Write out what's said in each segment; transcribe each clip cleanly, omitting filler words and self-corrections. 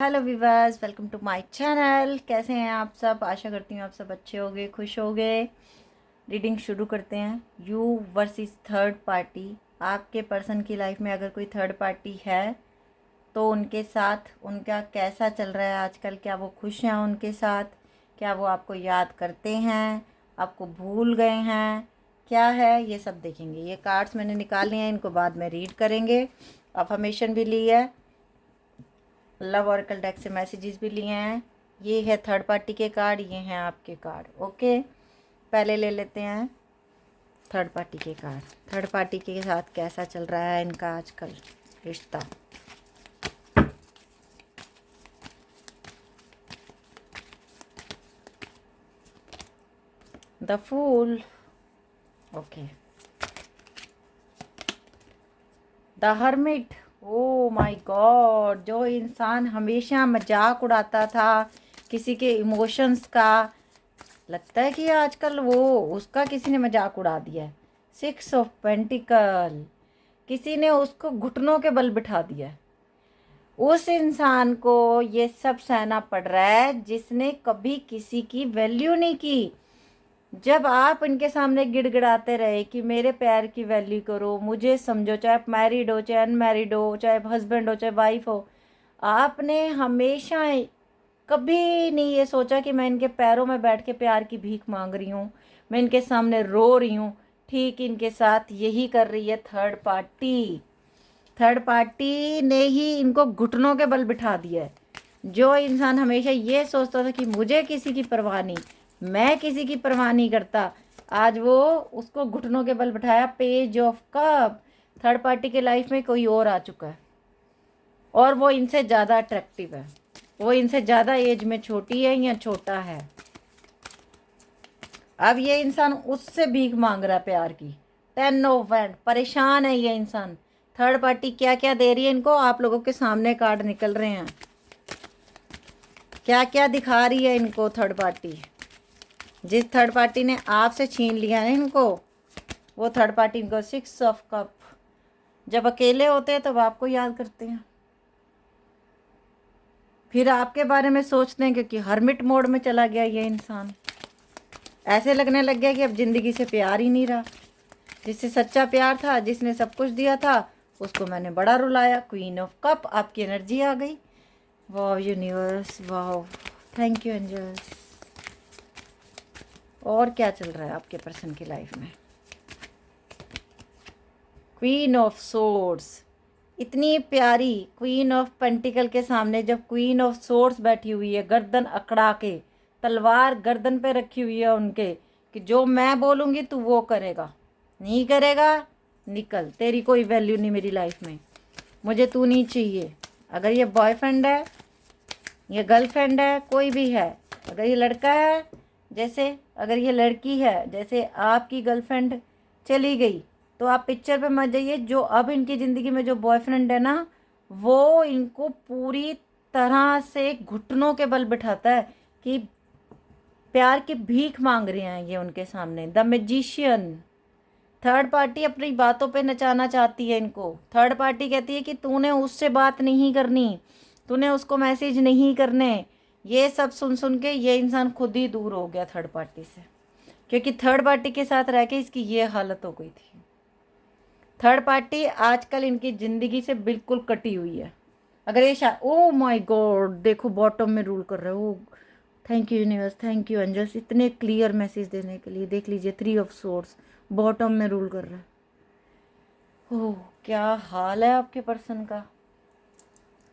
Hello viewers, welcome to my channel. कैसे हैं आप सब? आशा करती हूँ आप सब अच्छे होंगे, खुश होंगे। रीडिंग शुरू करते हैं। You versus third party. आपके पर्सन की लाइफ में अगर कोई थर्ड पार्टी है तो उनके साथ उनका कैसा चल रहा है आजकल? क्या वो खुश हैं उनके साथ? क्या वो आपको याद करते हैं? आपको भूल गए हैं? क्या है ये सब देखेंगे। ये कार्ड्स मैंने निकाल लिए हैं, इनको बाद में रीड करेंगे। अफर्मेशन भी ली है, लव ऑरेकल डेक से मैसेजेस भी लिए हैं। ये है थर्ड पार्टी के कार्ड, ये हैं आपके कार्ड। ओके, पहले ले लेते हैं थर्ड पार्टी के कार्ड। थर्ड पार्टी के साथ कैसा चल रहा है इनका आजकल रिश्ता? The fool. Okay, the hermit. Oh my god, जो इंसान हमेशा मजाक उड़ाता था किसी के इमोशंस का, लगता है कि आजकल वो उसका किसी ने मजाक उड़ा दिया है। 6 ऑफ पेंटिकल। किसी ने उसको घुटनों के बल बिठा दिया है। उस इंसान को ये सब सहना पड़ रहा है जिसने कभी किसी की वैल्यू नहीं की। जब आप इनके सामने गिड़गिड़ाते रहे कि मेरे प्यार की वैल्यू करो, मुझे समझो, चाहे आप मैरिड हो, चाहे अनमैरिड हो, चाहे हस्बैंड हो, चाहे वाइफ हो, आपने हमेशा कभी नहीं ये सोचा कि मैं इनके पैरों में बैठ के प्यार की भीख मांग रही हूँ, मैं इनके सामने रो रही हूँ। ठीक इनके साथ यही कर रही है थर्ड पार्टी। थर्ड पार्टी ने ही इनको घुटनों के बल बिठा दिया है। जो इंसान हमेशा ये सोचता था कि मुझे किसी की परवाह नहीं, मैं किसी की परवाह नहीं करता, आज वो उसको घुटनों के बल बिठाया। Page of cup. Third party के लाइफ में कोई और आ चुका है और वो इनसे ज़्यादा अट्रैक्टिव है, वो इनसे ज़्यादा एज में छोटी है या छोटा है। अब ये इंसान उससे भीख मांग रहा है प्यार की। 10 ऑफ वैंड। परेशान है ये इंसान। थर्ड पार्टी क्या क्या दे रही है इनको? आप लोगों के सामने कार्ड निकल रहे हैं। क्या क्या दिखा रही है इनको थर्ड पार्टी? जिस थर्ड पार्टी ने आपसे छीन लिया है इनको, वो थर्ड पार्टी इनको 6 ऑफ कप। जब अकेले होते हैं तब आपको याद करते हैं, फिर आपके बारे में सोचते हैं, क्योंकि हर्मिट मोड में चला गया ये इंसान। ऐसे लगने लग गया कि अब ज़िंदगी से प्यार ही नहीं रहा। जिससे सच्चा प्यार था, जिसने सब कुछ दिया था, उसको मैंने बड़ा रुलाया। क्वीन ऑफ कप, आपकी एनर्जी आ गई। वाह यूनिवर्स, वाह, थैंक यू एंजल्स। और क्या चल रहा है आपके पर्सन की लाइफ में? Queen of swords. इतनी प्यारी क्वीन ऑफ पेंटिकल के सामने जब क्वीन ऑफ सोर्ड्स बैठी हुई है, गर्दन अकड़ा के, तलवार गर्दन पे रखी हुई है उनके, कि जो मैं बोलूँगी तू वो करेगा, नहीं करेगा निकल, तेरी कोई वैल्यू नहीं मेरी लाइफ में, मुझे तू नहीं चाहिए। अगर ये बॉयफ्रेंड है, ये गर्लफ्रेंड है, कोई भी है, अगर ये लड़का है, जैसे अगर ये लड़की है, जैसे आपकी गर्लफ्रेंड चली गई तो आप पिक्चर पे मत जाइए। जो अब इनकी ज़िंदगी में जो बॉयफ्रेंड है ना, वो इनको पूरी तरह से घुटनों के बल बिठाता है कि प्यार की भीख मांग रहे हैं ये उनके सामने। The magician. थर्ड पार्टी अपनी बातों पे नचाना चाहती है इनको। थर्ड पार्टी कहती है कि तूने उससे बात नहीं करनी, तूने उसको मैसेज नहीं करने। ये सब सुन सुन के ये इंसान खुद ही दूर हो गया थर्ड पार्टी से, क्योंकि थर्ड पार्टी के साथ रह के इसकी ये हालत हो गई थी। थर्ड पार्टी आजकल इनकी ज़िंदगी से बिल्कुल कटी हुई है। अगर ये ओ माय गॉड, देखो बॉटम में रूल कर रहे हो। Thank you universe, thank you angels, इतने क्लियर मैसेज देने के लिए। देख लीजिए 3 ऑफ सोर्ड्स बॉटम में रूल कर रहा है। ओह, क्या हाल है आपके पर्सन का।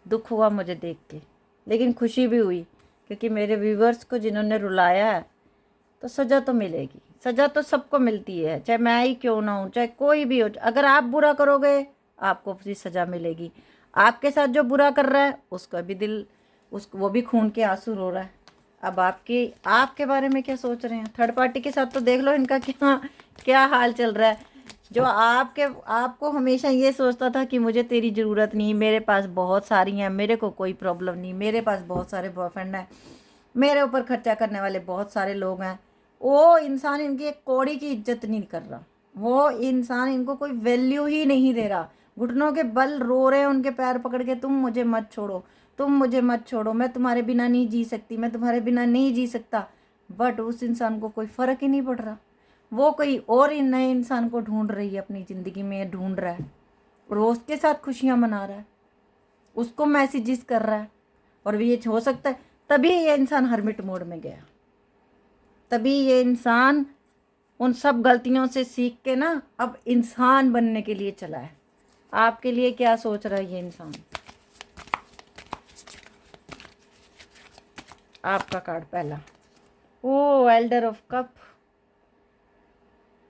दुख हुआ मुझे देख के, लेकिन खुशी भी हुई, क्योंकि मेरे व्यूवर्स को जिन्होंने रुलाया है तो सज़ा तो मिलेगी। सज़ा तो सबको मिलती है, चाहे मैं ही क्यों ना हूँ, चाहे कोई भी हो। अगर आप बुरा करोगे आपको भी सज़ा मिलेगी। आपके साथ जो बुरा कर रहा है उसका भी दिल, उसको वो भी खून के आंसू रो रहा है। अब आपके बारे में क्या सोच रहे हैं? थर्ड पार्टी के साथ तो देख लो इनका क्या क्या हाल चल रहा है। जो आपको हमेशा ये सोचता था कि मुझे तेरी ज़रूरत नहीं, मेरे पास बहुत सारी हैं, मेरे को कोई प्रॉब्लम नहीं, मेरे पास बहुत सारे बॉयफ्रेंड हैं, मेरे ऊपर खर्चा करने वाले बहुत सारे लोग हैं, वो इंसान इनकी एक कौड़ी की इज्जत नहीं कर रहा। वो इंसान इनको कोई वैल्यू ही नहीं दे रहा। घुटनों के बल रो रहे हैं उनके पैर पकड़ के, तुम मुझे मत छोड़ो, तुम मुझे मत छोड़ो, मैं तुम्हारे बिना नहीं जी सकती, मैं तुम्हारे बिना नहीं जी सकता। बट उस इंसान को कोई फ़र्क ही नहीं पड़ रहा। वो कोई और ही नए इंसान को ढूंढ रही है, अपनी ज़िंदगी में ढूंढ रहा है, और वो उसके साथ खुशियाँ मना रहा है, उसको मैसेजेस कर रहा है। और ये हो सकता है तभी ये इंसान हर्मिट मोड में गया, तभी ये इंसान उन सब गलतियों से सीख के ना अब इंसान बनने के लिए चला है। आपके लिए क्या सोच रहा है ये इंसान? आपका कार्ड पहला, ओ एल्डर ऑफ कप।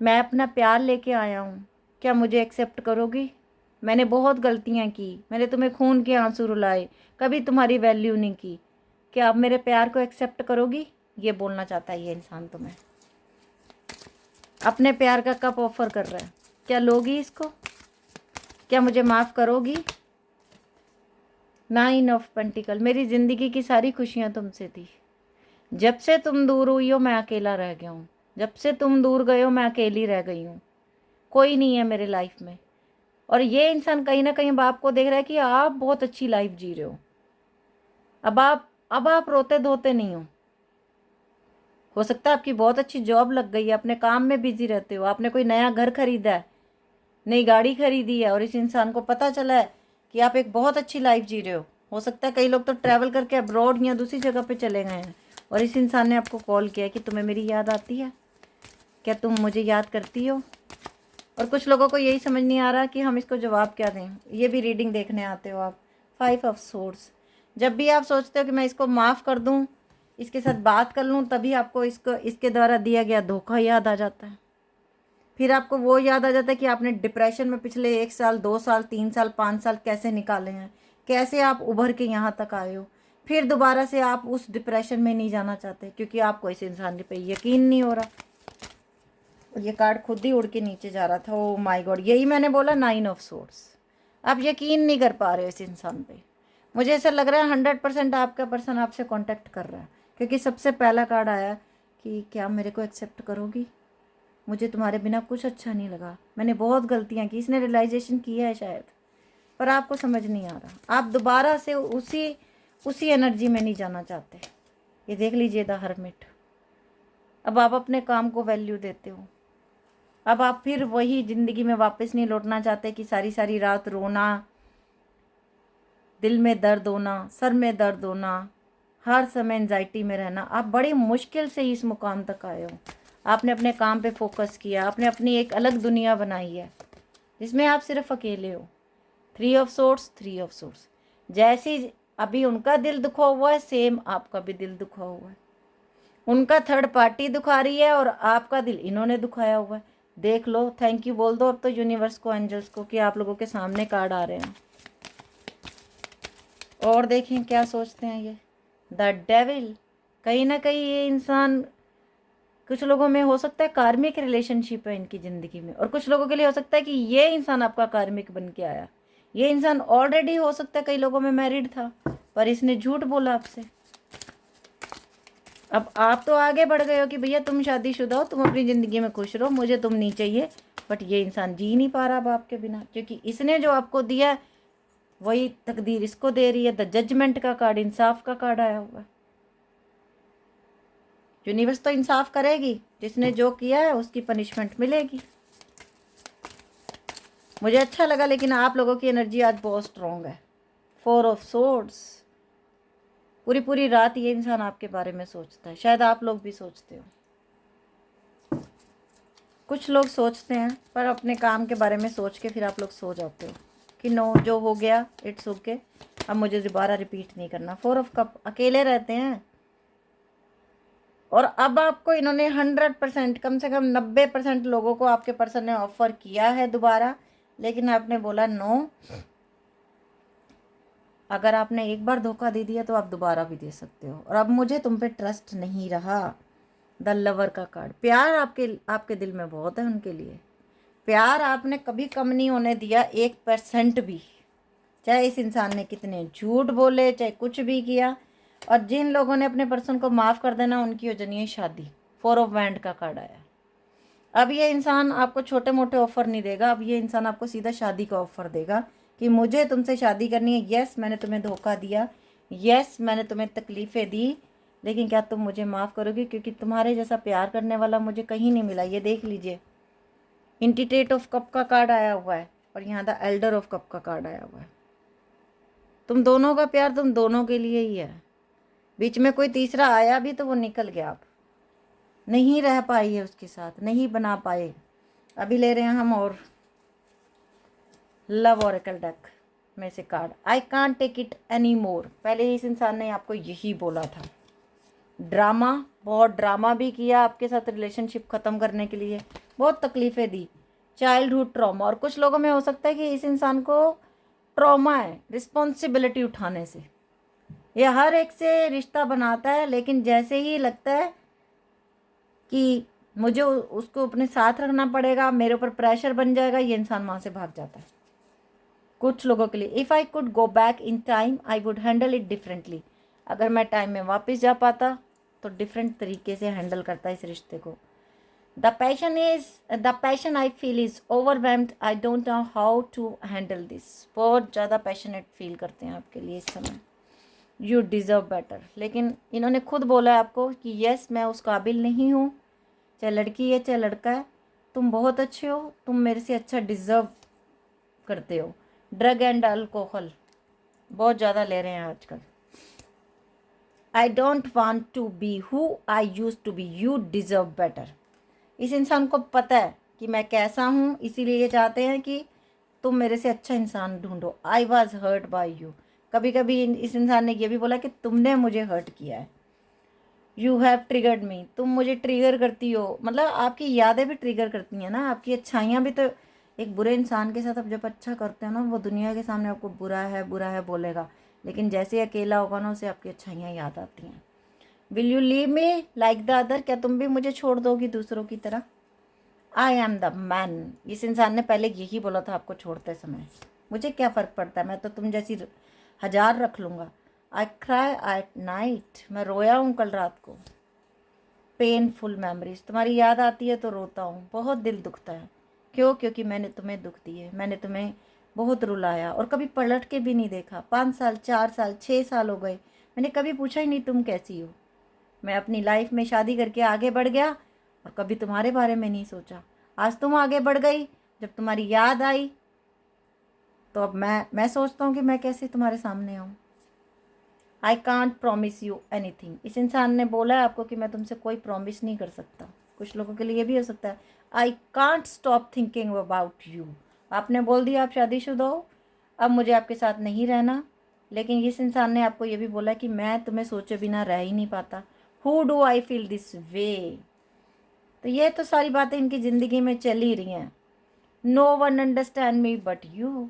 मैं अपना प्यार लेके आया हूँ, क्या मुझे एक्सेप्ट करोगी? मैंने बहुत गलतियाँ की, मैंने तुम्हें खून के आंसू रुलाए, कभी तुम्हारी वैल्यू नहीं की, क्या आप मेरे प्यार को एक्सेप्ट करोगी? ये बोलना चाहता है ये इंसान तुम्हें, अपने प्यार का कप ऑफर कर रहा है। क्या लोगी इसको? क्या मुझे माफ़ करोगी? 9 ऑफ पेंटिकल, मेरी ज़िंदगी की सारी खुशियाँ तुमसे थी, जब से तुम दूर हुई हो मैं अकेला रह गया हूँ, जब से तुम दूर गए हो मैं अकेली रह गई हूँ, कोई नहीं है मेरे लाइफ में। और ये इंसान कहीं ना कहीं अब आपको देख रहा है कि आप बहुत अच्छी लाइफ जी रहे हो, अब आप रोते धोते नहीं हो सकता है आपकी बहुत अच्छी जॉब लग गई है, अपने काम में बिजी रहते हो, आपने कोई नया घर खरीदा है, नई गाड़ी खरीदी है, और इस इंसान को पता चला है कि आप एक बहुत अच्छी लाइफ जी रहे हो सकता है कई लोग तो ट्रैवल करके अब्रॉड या दूसरी जगह पे चले गए हैं, और इस इंसान ने आपको कॉल किया कि तुम्हें मेरी याद आती है, क्या तुम मुझे याद करती हो? और कुछ लोगों को यही समझ नहीं आ रहा कि हम इसको जवाब क्या दें। ये भी रीडिंग देखने आते हो आप। 5 ऑफ सोर्ड्स, जब भी आप सोचते हो कि मैं इसको माफ़ कर दूं, इसके साथ बात कर लूं, तभी आपको इसके द्वारा दिया गया धोखा याद आ जाता है। फिर आपको वो याद आ जाता है कि आपने डिप्रेशन में पिछले 1 साल 2 साल 3 साल 5 साल कैसे निकाले हैं, कैसे आप उभर के यहाँ तक आए हो। फिर दोबारा से आप उस डिप्रेशन में नहीं जाना चाहते, क्योंकि आपको इस इंसान पे यकीन नहीं हो रहा। और ये कार्ड खुद ही उड़ के नीचे जा रहा था। ओ माय गॉड, यही मैंने बोला 9 ऑफ सोर्ड्स। आप यकीन नहीं कर पा रहे हो इस इंसान पे। मुझे ऐसा लग रहा है 100% आपका पर्सन आपसे कांटेक्ट कर रहा है, क्योंकि सबसे पहला कार्ड आया कि क्या मेरे को एक्सेप्ट करोगी, मुझे तुम्हारे बिना कुछ अच्छा नहीं लगा, मैंने बहुत गलतियाँ की। इसने रियलाइजेशन किया है शायद, पर आपको समझ नहीं आ रहा। आप दोबारा से उसी एनर्जी में नहीं जाना चाहते। ये देख लीजिए द हर्मिट। अब आप अपने काम को वैल्यू देते हो, अब आप फिर वही ज़िंदगी में वापस नहीं लौटना चाहते कि सारी सारी रात रोना, दिल में दर्द होना, सर में दर्द होना, हर समय एंजाइटी में रहना। आप बड़ी मुश्किल से इस मुकाम तक आए हो। आपने अपने काम पे फोकस किया, आपने अपनी एक अलग दुनिया बनाई है जिसमें आप सिर्फ अकेले हो। 3 ऑफ सोर्ड्स, 3 ऑफ सोर्ड्स। जैसे अभी उनका दिल दुखा हुआ है, सेम आपका भी दिल दुखा हुआ है। उनका थर्ड पार्टी दुखा रही है और आपका दिल इन्होंने दुखाया हुआ है। देख लो, थैंक यू बोल दो अब तो यूनिवर्स को, एंजल्स को, कि आप लोगों के सामने कार्ड आ रहे हैं। और देखें क्या सोचते हैं ये द डेविल। कहीं ना कहीं ये इंसान, कुछ लोगों में हो सकता है कार्मिक रिलेशनशिप है इनकी ज़िंदगी में, और कुछ लोगों के लिए हो सकता है कि ये इंसान आपका कार्मिक बन के आया। ये इंसान ऑलरेडी हो सकता है कई लोगों में मैरिड था, पर इसने झूठ बोला आपसे। अब आप तो आगे बढ़ गए हो कि भैया तुम शादीशुदा हो, तुम अपनी ज़िंदगी में खुश रहो, मुझे तुम नहीं चाहिए। बट ये इंसान जी नहीं पा रहा अब आपके बिना, क्योंकि इसने जो आपको दिया है वही तकदीर इसको दे रही है। द जजमेंट का कार्ड, इंसाफ का कार्ड आया हुआ है। यूनिवर्स तो इंसाफ करेगी, जिसने जो किया है उसकी पनिशमेंट मिलेगी। मुझे अच्छा लगा, लेकिन आप लोगों की एनर्जी आज बहुत स्ट्रॉन्ग है। 4 ऑफ सोर्ड्स। पूरी पूरी रात ये इंसान आपके बारे में सोचता है, शायद आप लोग भी सोचते हो। कुछ लोग सोचते हैं पर अपने काम के बारे में सोच के फिर आप लोग सो जाते हो कि नो, जो हो गया इट्स ओके, अब मुझे दोबारा रिपीट नहीं करना। 4 ऑफ कप, अकेले रहते हैं, और अब आपको इन्होंने 100%, कम से कम 90% लोगों को आपके पर्सन ने ऑफर किया है दोबारा, लेकिन आपने बोला नो। अगर आपने एक बार धोखा दे दिया तो आप दोबारा भी दे सकते हो, और अब मुझे तुम पे ट्रस्ट नहीं रहा। द लवर का कार्ड, प्यार आपके दिल में बहुत है उनके लिए। प्यार आपने कभी कम नहीं होने दिया 1% भी, चाहे इस इंसान ने कितने झूठ बोले, चाहे कुछ भी किया। और जिन लोगों ने अपने पर्सन को माफ़ कर देना, उनकी हो जानी है शादी। 4 ऑफ वैंड का कार्ड आया। अब ये इंसान आपको छोटे मोटे ऑफ़र नहीं देगा, अब ये इंसान आपको सीधा शादी का ऑफ़र देगा कि मुझे तुमसे शादी करनी है। यस, मैंने तुम्हें धोखा दिया, यस मैंने तुम्हें तकलीफ़ें दी, लेकिन क्या तुम मुझे माफ़ करोगे, क्योंकि तुम्हारे जैसा प्यार करने वाला मुझे कहीं नहीं मिला। ये देख लीजिए, इंटीटेट ऑफ कप का कार्ड आया हुआ है और यहाँ द एल्डर ऑफ कप का कार्ड आया हुआ है। तुम दोनों का प्यार तुम दोनों के लिए ही है। बीच में कोई तीसरा आया भी तो वो निकल गया, आप नहीं रह पाई है उसके साथ, नहीं बना पाए। अभी ले रहे हैं हम और लव ओरेकल डेक में से card. I can't take it any more. पहले इस इंसान ने आपको यही बोला था। ड्रामा, बहुत ड्रामा भी किया आपके साथ रिलेशनशिप ख़त्म करने के लिए, बहुत तकलीफ़ें दी, चाइल्डहुड ट्रॉमा। और कुछ लोगों में हो सकता है कि इस इंसान को ट्रॉमा है रिस्पॉन्सिबिलिटी उठाने से। ये हर एक से रिश्ता बनाता है, लेकिन जैसे ही लगता है कि मुझे उसको अपने साथ रखना पड़ेगा, मेरे ऊपर प्रेशर बन जाएगा, ये इंसान वहाँ से भाग जाता है। कुछ लोगों के लिए if I could go back in time I would handle it differently. अगर मैं टाइम में वापस जा पाता तो डिफरेंट तरीके से हैंडल करता इस रिश्ते को। The passion I feel is overwhelmed, I don't know how to handle this. बहुत ज़्यादा पैशनेट फील करते हैं आपके लिए इस समय। You deserve better. लेकिन इन्होंने खुद बोला है आपको कि यस मैं उस काबिल नहीं हूँ, चाहे लड़की है चाहे लड़का है, तुम बहुत अच्छे हो, तुम मेरे से अच्छा डिज़र्व करते हो। ड्रग एंड अल्कोहल बहुत ज़्यादा ले रहे हैं आजकल। I don't want to be who I use to be, you deserve better. इस इंसान को पता है कि मैं कैसा हूँ, इसीलिए ये चाहते हैं कि तुम मेरे से अच्छा इंसान ढूंढो। I was hurt by you. कभी कभी इस इंसान ने यह भी बोला कि तुमने मुझे हर्ट किया है। यू हैव ट्रिगर्ड मी, तुम मुझे ट्रिगर करती हो, मतलब आपकी यादें भी ट्रिगर करती हैं ना, आपकी अच्छाइयाँ भी। तो एक बुरे इंसान के साथ आप जब अच्छा करते हो ना, वो दुनिया के सामने आपको बुरा है बोलेगा, लेकिन जैसे ही अकेला होगा ना, उसे आपकी अच्छाइयाँ याद आती हैं। Will you leave me like the other, क्या तुम भी मुझे छोड़ दोगी दूसरों की तरह। I am the man. इस इंसान ने पहले यही बोला था आपको छोड़ते समय, मुझे क्या फ़र्क पड़ता है, मैं तो तुम जैसी 1000 रख लूँगा। आई क्राई एट नाइट, मैं रोया हूँ कल रात को। पेनफुल मेमोरीज, तुम्हारी याद आती है तो रोता हूँ, बहुत दिल दुखता है। क्यों? क्योंकि मैंने तुम्हें दुख दिए, मैंने तुम्हें बहुत रुलाया और कभी पलट के भी नहीं देखा। 5 साल, 4 साल, 6 साल हो गए, मैंने कभी पूछा ही नहीं तुम कैसी हो। मैं अपनी लाइफ में शादी करके आगे बढ़ गया और कभी तुम्हारे बारे में नहीं सोचा। आज तुम आगे बढ़ गई, जब तुम्हारी याद आई तो अब मैं सोचता हूँ कि मैं कैसे तुम्हारे सामने आऊँ। I can't promise you anything. इस इंसान ने बोला है आपको कि मैं तुमसे कोई प्रॉमिस नहीं कर सकता। कुछ लोगों के लिए भी हो सकता है। I can't stop thinking about you. आपने बोल दिया आप शादीशुदा हो, अब मुझे आपके साथ नहीं रहना। लेकिन इस इंसान ने आपको ये भी बोला कि मैं तुम्हें सोचे बिना रह ही नहीं पाता। Who do I feel this way. तो ये तो सारी बातें इनकी ज़िंदगी में चल ही रही हैं। No one understand me but you.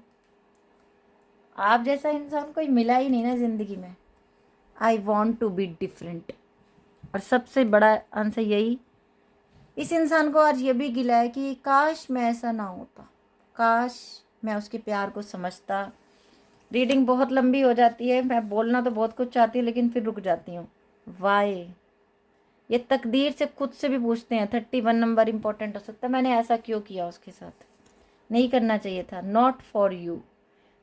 आप जैसा इंसान कोई मिला ही नहीं ना ज़िंदगी में। I want to be different. और सबसे बड़ा आंसर यही, इस इंसान को आज ये भी गिला है कि काश मैं ऐसा ना होता, काश मैं उसके प्यार को समझता। रीडिंग बहुत लंबी हो जाती है, मैं बोलना तो बहुत कुछ चाहती हूँ लेकिन फिर रुक जाती हूँ। वाई, ये तकदीर से खुद से भी पूछते हैं। 31 नंबर इंपॉर्टेंट हो सकता है, मैंने ऐसा क्यों किया उसके साथ, नहीं करना चाहिए था। Not for you.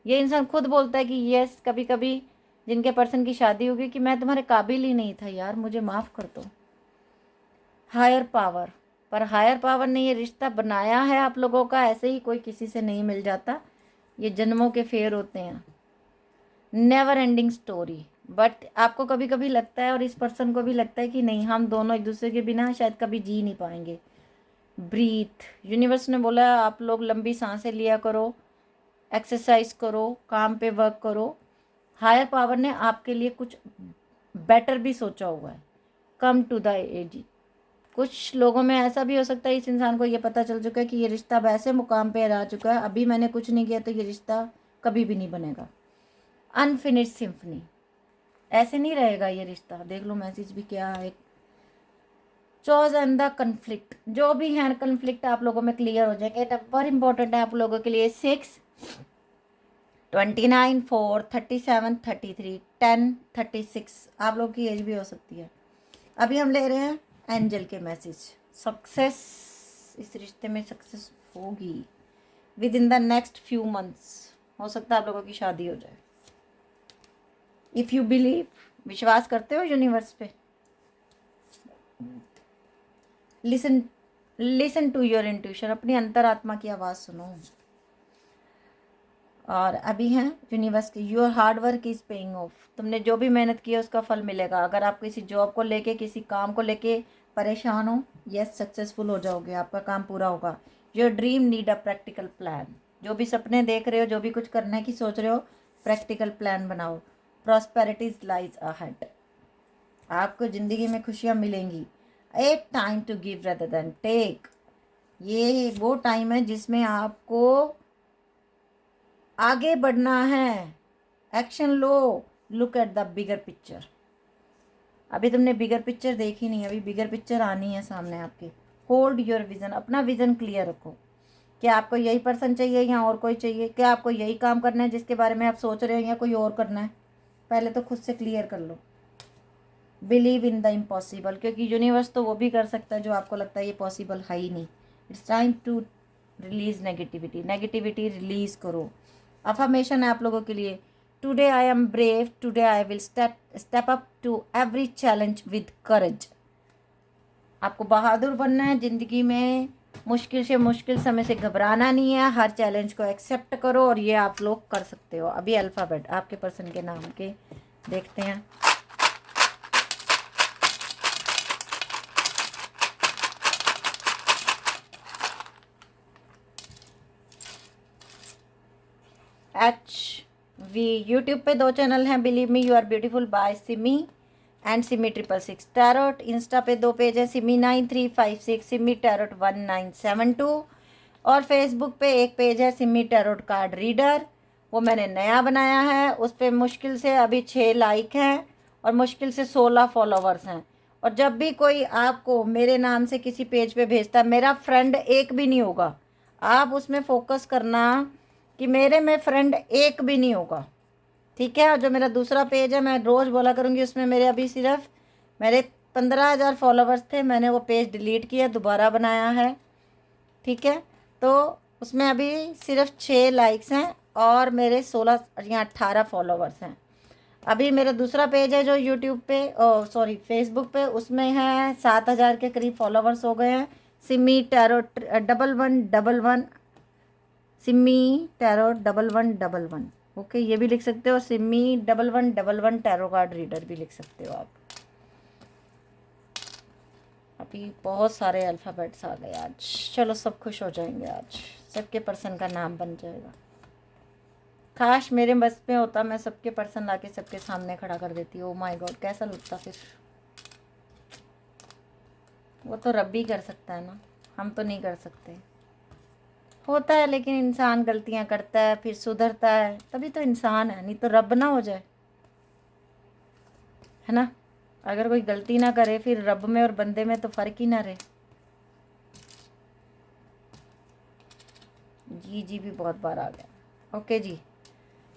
ये इंसान खुद बोलता है कि यस कभी कभी जिनके पर्सन की शादी होगी कि मैं तुम्हारे काबिल ही नहीं था यार, मुझे माफ़ कर दो। हायर पावर, पर हायर पावर ने ये रिश्ता बनाया है आप लोगों का, ऐसे ही कोई किसी से नहीं मिल जाता, ये जन्मों के फेर होते हैं। Never ending story. बट आपको कभी कभी लगता है और इस पर्सन को भी लगता है कि नहीं, हम दोनों एक दूसरे के बिना शायद कभी जी नहीं पाएंगे। ब्रीथ, यूनिवर्स ने बोला आप लोग लंबी सांसें लिया करो, एक्सरसाइज करो, काम पे वर्क करो। हायर पावर ने आपके लिए कुछ बेटर भी सोचा हुआ है। Come to the age. कुछ लोगों में ऐसा भी हो सकता है इस इंसान को ये पता चल चुका है कि ये रिश्ता अब ऐसे मुकाम पे आ चुका है, अभी मैंने कुछ नहीं किया तो ये रिश्ता कभी भी नहीं बनेगा। अनफिनिश्ड सिम्फनी, ऐसे नहीं रहेगा ये रिश्ता। देख लो मैसेज भी क्या है। चॉज एंड द कन्फ्लिक्ट, जो भी है कन्फ्लिक्ट आप लोगों में क्लियर हो जाएंगे। नंबर इंपॉर्टेंट है आप लोगों के लिए 6, 29, 4, 37, 33, 10, 36। आप लोग की एज भी हो सकती है। अभी हम ले रहे हैं एंजल के मैसेज। सक्सेस, इस रिश्ते में सक्सेस होगी with in the next few months. हो सकता है आप लोगों की शादी हो जाए। इफ़ यू बिलीव, विश्वास करते हो यूनिवर्स पे, listen listen to your intuition, अपनी अंतरात्मा की आवाज़ सुनो। और अभी हैं यूनिवर्स की, your hard work is paying off, तुमने जो भी मेहनत की है उसका फल मिलेगा। अगर आप किसी जॉब को लेके, किसी काम को लेके परेशान हो, यस सक्सेसफुल हो जाओगे, आपका काम पूरा होगा। Your dream need a practical plan, जो भी सपने देख रहे हो, जो भी कुछ करने की सोच रहे हो, प्रैक्टिकल प्लान बनाओ। प्रॉस्पेरिटीज लाइज अहेड, आपको ज़िंदगी में खुशियाँ मिलेंगी। A time to give rather than take, ये वो टाइम है जिसमें आपको आगे बढ़ना है, एक्शन लो, look at the bigger picture. अभी तुमने बिगर पिक्चर देखी नहीं, अभी बिगर पिक्चर आनी है सामने आपके। होल्ड योर विजन, अपना विजन क्लियर रखो। क्या आपको यही पर्सन चाहिए या और कोई चाहिए? क्या आपको यही काम करना है जिसके बारे में आप सोच रहे हो, या कोई और करना है? पहले तो खुद से क्लियर कर लो। बिलीव इन द इम्पॉसिबल, क्योंकि यूनिवर्स तो वो भी कर सकता है जो आपको लगता है ये पॉसिबल है ही नहीं। It's time to release negativity, negativity release करो। अफर्मेशन है आप लोगों के लिए, today I am brave, today I will step up to every challenge with courage. आपको बहादुर बनना है ज़िंदगी में, मुश्किल से मुश्किल समय से घबराना नहीं है, हर चैलेंज को एक्सेप्ट करो, और ये आप लोग कर सकते हो। अभी अल्फ़ाबेट आपके पर्सन के नाम के देखते हैं। HV, यूट्यूब पे 2 चैनल हैं, believe me you are beautiful by Simi and Simi 666। Tarot insta पे 2 पेज है, सिमी 9356, सिमी टैरोट 1972, और फेसबुक पे एक पेज है, सिमी टैरोट कार्ड रीडर। वो मैंने नया बनाया है, उस पर मुश्किल से अभी 6 लाइक हैं और मुश्किल से 16 फॉलोवर्स हैं। और जब भी कोई आपको मेरे नाम से किसी पेज पे भेजता है, मेरा फ्रेंड एक भी नहीं होगा, आप उसमें फोकस करना कि मेरे में फ्रेंड एक भी नहीं होगा, ठीक है। और जो मेरा दूसरा पेज है, मैं रोज़ बोला करूँगी, उसमें मेरे अभी सिर्फ मेरे 15,000 फॉलोवर्स थे, मैंने वो पेज डिलीट किया, दोबारा बनाया है, ठीक है। तो उसमें अभी सिर्फ 6 लाइक्स हैं और मेरे 16 या 18 फॉलोवर्स हैं। अभी मेरा दूसरा पेज है जो यूट्यूब पे, सॉरी फेसबुक पे, उसमें है 7,000 के करीब फॉलोवर्स हो गए हैं। Simi tarot 1111, Simi tarot 1111, okay, ये भी लिख सकते हो। सिमी 1111 टैरो कार्ड रीडर भी लिख सकते हो आप। अभी बहुत सारे अल्फ़ाबेट्स आ गए आज, चलो सब खुश हो जाएंगे आज, सबके पर्सन का नाम बन जाएगा। काश मेरे बस में होता, मैं सबके पर्सन लाके सबके सामने खड़ा कर देती। ओ माय गॉड, कैसा लगता फिर। वो तो रब भी कर सकता है ना, हम तो नहीं कर सकते। होता है, लेकिन इंसान गलतियां करता है, फिर सुधरता है, तभी तो इंसान है, नहीं तो रब ना हो जाए, है ना। अगर कोई गलती ना करे, फिर रब में और बंदे में तो फ़र्क ही ना रहे। जी जी भी बहुत बार आ गया, ओके जी।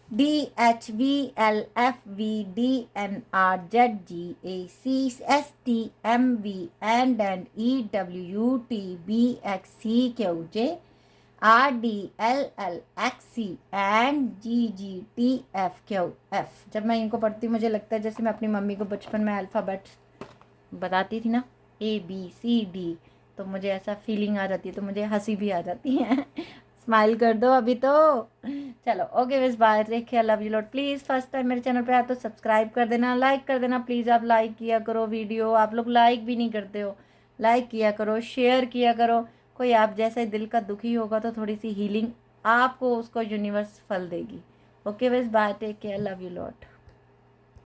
DHVLFVDNRZGACWJRDLLXCNGGTFQF। जब मैं इनको पढ़ती हूँ मुझे लगता है जैसे मैं अपनी मम्मी को बचपन में अल्फ़ाबेट बताती थी ना, ABCD, तो मुझे ऐसा फीलिंग आ जाती है, तो मुझे हंसी भी आ जाती है। स्माइल कर दो अभी तो। चलो ओके बस, bye, take care, love you lot. Please first time मेरे चैनल पे आए तो सब्सक्राइब कर देना, लाइक कर देना प्लीज़। आप लाइक किया करो वीडियो, आप लोग लाइक भी नहीं करते हो। लाइक किया करो, शेयर किया करो। कोई आप जैसे दिल का दुखी होगा तो थोड़ी सी हीलिंग आपको उसको यूनिवर्स फल देगी। ओके बस, bye, take care, love you lot.